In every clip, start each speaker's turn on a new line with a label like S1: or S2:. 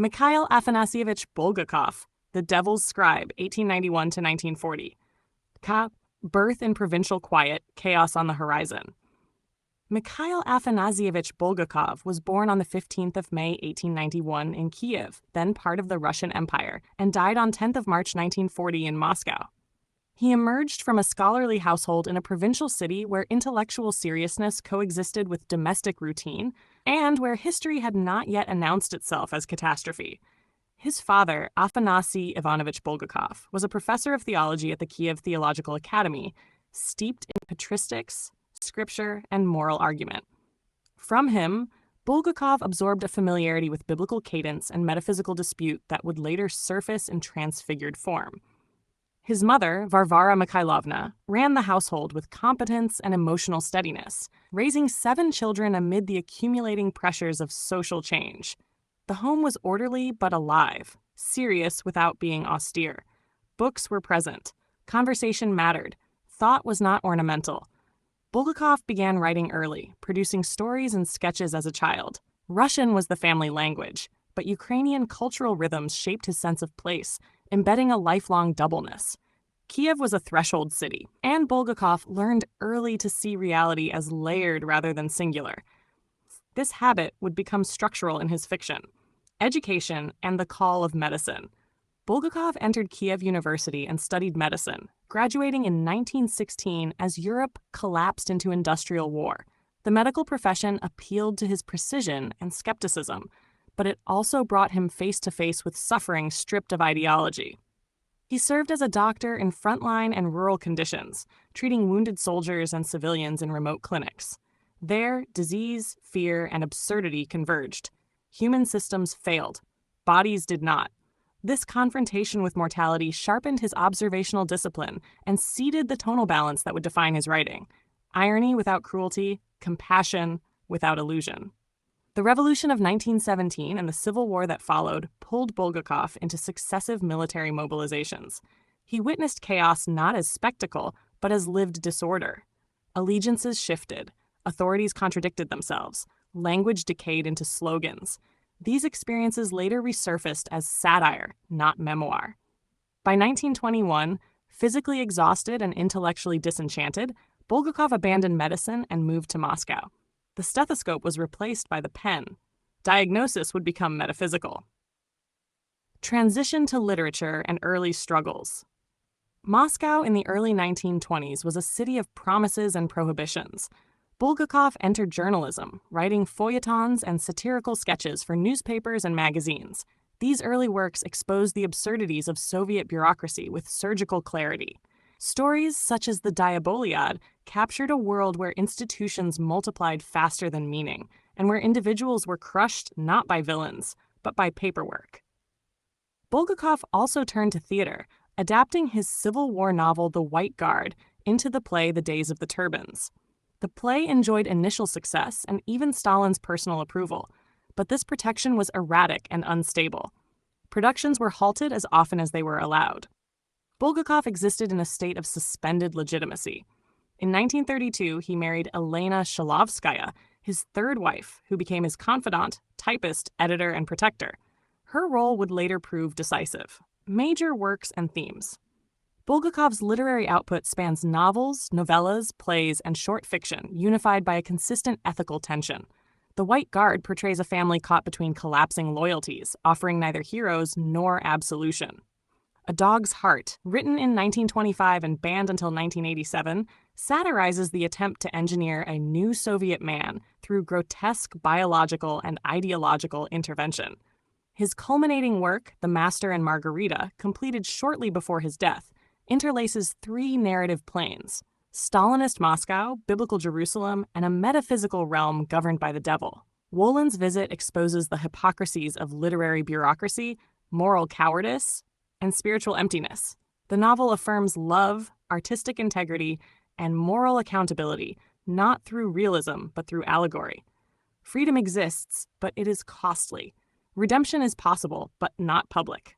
S1: Mikhail Afanasievich Bulgakov, The Devil's Scribe, 1891 to 1940. Birth in Provincial Quiet, Chaos on the Horizon. Mikhail Afanasievich Bulgakov was born on the 15th of May, 1891 in Kiev, then part of the Russian Empire, and died on 10th of March, 1940 in Moscow. He emerged from a scholarly household in a provincial city where intellectual seriousness coexisted with domestic routine, and where history had not yet announced itself as catastrophe. His father, Afanasy Ivanovich Bulgakov, was a professor of theology at the Kiev Theological Academy, steeped in patristics, scripture, and moral argument. From him, Bulgakov absorbed a familiarity with biblical cadence and metaphysical dispute that would later surface in transfigured form. His mother, Varvara Mikhailovna, ran the household with competence and emotional steadiness, raising 7 children amid the accumulating pressures of social change. The home was orderly but alive, serious without being austere. Books were present. Conversation mattered. Thought was not ornamental. Bulgakov began writing early, producing stories and sketches as a child. Russian was the family language, but Ukrainian cultural rhythms shaped his sense of place, embedding a lifelong doubleness. Kiev was a threshold city, and Bulgakov learned early to see reality as layered rather than singular. This habit would become structural in his fiction. Education and the call of medicine. Bulgakov entered Kiev University and studied medicine, graduating in 1916 as Europe collapsed into industrial war. The medical profession appealed to his precision and skepticism, but it also brought him face-to-face with suffering stripped of ideology. He served as a doctor in frontline and rural conditions, treating wounded soldiers and civilians in remote clinics. There, disease, fear, and absurdity converged. Human systems failed. Bodies did not. This confrontation with mortality sharpened his observational discipline and seeded the tonal balance that would define his writing. Irony without cruelty, compassion without illusion. The Revolution of 1917 and the Civil War that followed pulled Bulgakov into successive military mobilizations. He witnessed chaos not as spectacle, but as lived disorder. Allegiances shifted. Authorities contradicted themselves. Language decayed into slogans. These experiences later resurfaced as satire, not memoir. By 1921, physically exhausted and intellectually disenchanted, Bulgakov abandoned medicine and moved to Moscow. The stethoscope was replaced by the pen. Diagnosis would become metaphysical. Transition to literature and early struggles. Moscow in the early 1920s was a city of promises and prohibitions. Bulgakov entered journalism, writing feuilletons and satirical sketches for newspapers and magazines. These early works exposed the absurdities of Soviet bureaucracy with surgical clarity. Stories such as the Diaboliad captured a world where institutions multiplied faster than meaning, and where individuals were crushed not by villains, but by paperwork. Bulgakov also turned to theater, adapting his Civil War novel The White Guard into the play The Days of the Turbans. The play enjoyed initial success and even Stalin's personal approval, but this protection was erratic and unstable. Productions were halted as often as they were allowed. Bulgakov existed in a state of suspended legitimacy. In 1932, he married Elena Shalovskaya, his third wife, who became his confidant, typist, editor, and protector. Her role would later prove decisive. Major works and themes. Bulgakov's literary output spans novels, novellas, plays, and short fiction, unified by a consistent ethical tension. The White Guard portrays a family caught between collapsing loyalties, offering neither heroes nor absolution. A Dog's Heart, written in 1925 and banned until 1987, satirizes the attempt to engineer a new Soviet man through grotesque biological and ideological intervention. His culminating work, The Master and Margarita, completed shortly before his death, interlaces 3 narrative planes: Stalinist Moscow, biblical Jerusalem, and a metaphysical realm governed by the devil. Wolin's visit exposes the hypocrisies of literary bureaucracy, moral cowardice, and spiritual emptiness. The novel affirms love, artistic integrity, and moral accountability, not through realism, but through allegory. Freedom exists, but it is costly. Redemption is possible, but not public.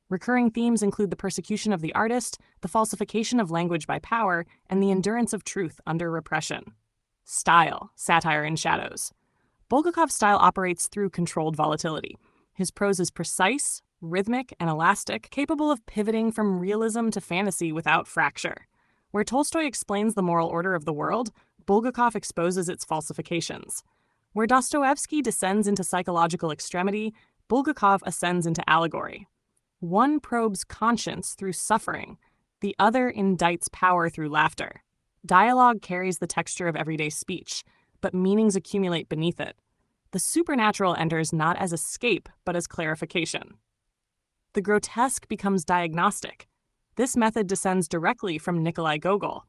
S1: Recurring themes include the persecution of the artist, the falsification of language by power, and the endurance of truth under repression. Style, satire in shadows. Bulgakov's style operates through controlled volatility. His prose is precise, rhythmic, and elastic, capable of pivoting from realism to fantasy without fracture. Where Tolstoy explains the moral order of the world, Bulgakov exposes its falsifications. Where Dostoevsky descends into psychological extremity, Bulgakov ascends into allegory. One probes conscience through suffering, the other indicts power through laughter. Dialogue carries the texture of everyday speech, but meanings accumulate beneath it. The supernatural enters not as escape, but as clarification. The grotesque becomes diagnostic. This method descends directly from Nikolai Gogol.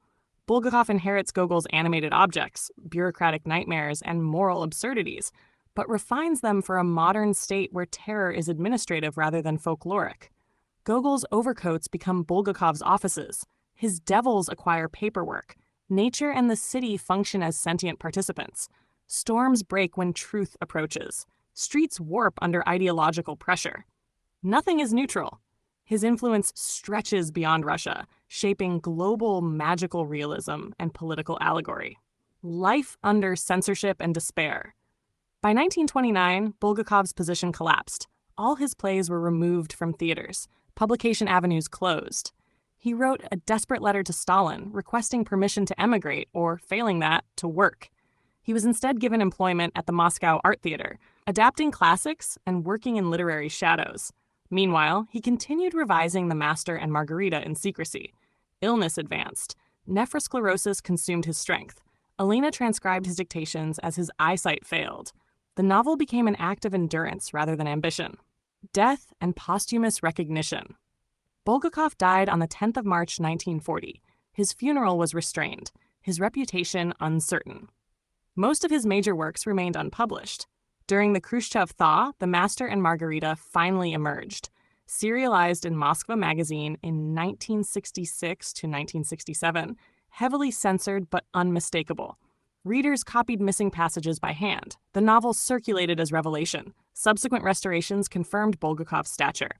S1: Bulgakov inherits Gogol's animated objects, bureaucratic nightmares, and moral absurdities, but refines them for a modern state where terror is administrative rather than folkloric. Gogol's overcoats become Bulgakov's offices. His devils acquire paperwork. Nature and the city function as sentient participants. Storms break when truth approaches. Streets warp under ideological pressure. Nothing is neutral. His influence stretches beyond Russia, shaping global magical realism and political allegory. Life under censorship and despair. By 1929, Bulgakov's position collapsed. All his plays were removed from theaters. Publication avenues closed. He wrote a desperate letter to Stalin, requesting permission to emigrate, or, failing that, to work. He was instead given employment at the Moscow Art Theater, adapting classics and working in literary shadows. Meanwhile, he continued revising the Master and Margarita in secrecy. Illness advanced. Nephrosclerosis consumed his strength. Alina transcribed his dictations as his eyesight failed. The novel became an act of endurance rather than ambition. Death and posthumous recognition. Bulgakov died on the 10th of March 1940. His funeral was restrained, his reputation uncertain. Most of his major works remained unpublished. During the Khrushchev thaw, the Master and Margarita finally emerged. Serialized in Moskva magazine in 1966 to 1967, heavily censored but unmistakable. Readers copied missing passages by hand. The novel circulated as revelation. Subsequent restorations confirmed Bulgakov's stature.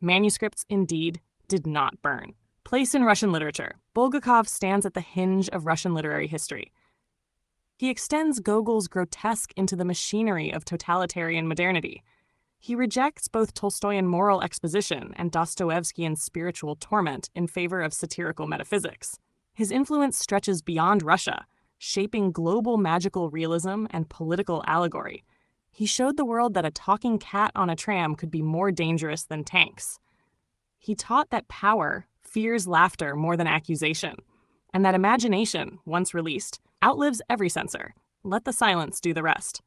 S1: Manuscripts, indeed, did not burn. Place in Russian literature. Bulgakov stands at the hinge of Russian literary history. He extends Gogol's grotesque into the machinery of totalitarian modernity. He rejects both Tolstoyan moral exposition and Dostoevskian spiritual torment in favor of satirical metaphysics. His influence stretches beyond Russia, shaping global magical realism and political allegory. He showed the world that a talking cat on a tram could be more dangerous than tanks. He taught that power fears laughter more than accusation, and that imagination, once released, outlives every censor. Let the silence do the rest.